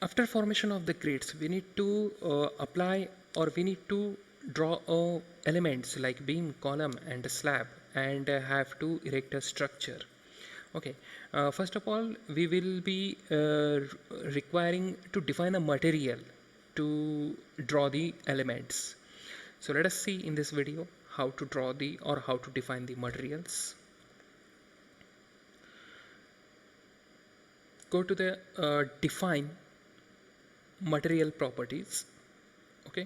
After formation of the grids, we need to apply, or we need to draw elements like beam, column and a slab, and have to erect a structure. Okay, first of all we will be requiring to define a material to draw the elements. So let us see in this video how to draw the, or how to define the materials. Go to the define material properties. Okay,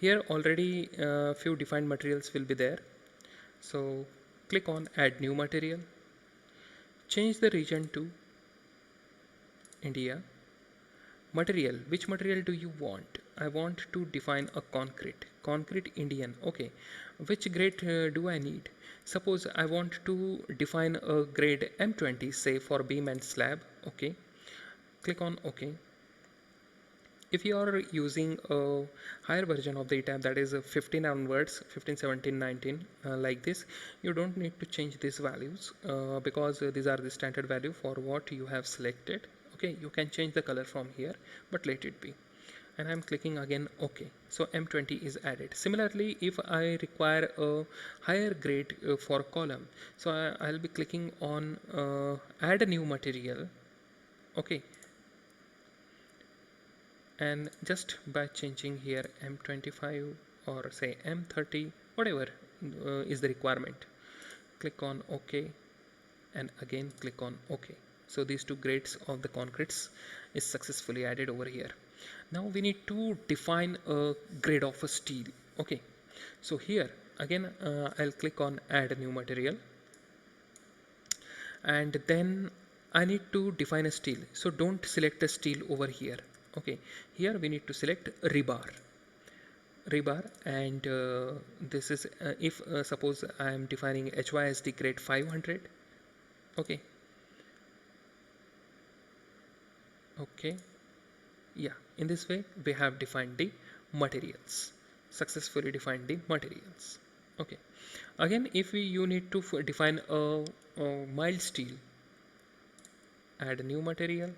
here already few defined materials will be there. So click on add new material, change the region to India. Material, which material do you want? I want to define a concrete Indian. Okay, which grade do I need? Suppose I want to define a grade M20, say for beam and slab. Okay, click on OK. If you are using a higher version of the ETABS, that is 15 onwards, 15, 17, 19, like this, you don't need to change these values because these are the standard value for what you have selected. Okay, you can change the color from here, but let it be. And I'm clicking again OK. So M20 is added. Similarly, if I require a higher grade for column, so I'll be clicking on add a new material. Okay, and just by changing here M25 or say M30, whatever is the requirement, click on OK and again click on OK. So these two grades of the concretes is successfully added over here. Now we need to define a grade of a steel. Okay, so here again I'll click on add a new material, and then I need to define a steel. So don't select the steel over here. Okay, here we need to select rebar, and this is if suppose I am defining HYSD grade 500. Okay, yeah, in this way we have defined the materials, successfully defined the materials. Okay, again if you need to define a mild steel, add a new material,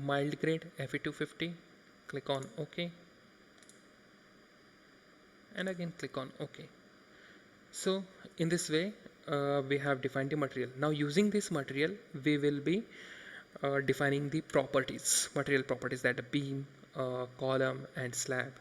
mild grade Fe250, click on OK, and again click on OK. So in this way we have defined the material. Now using this material we will be defining the properties, material properties, that beam, column and slab.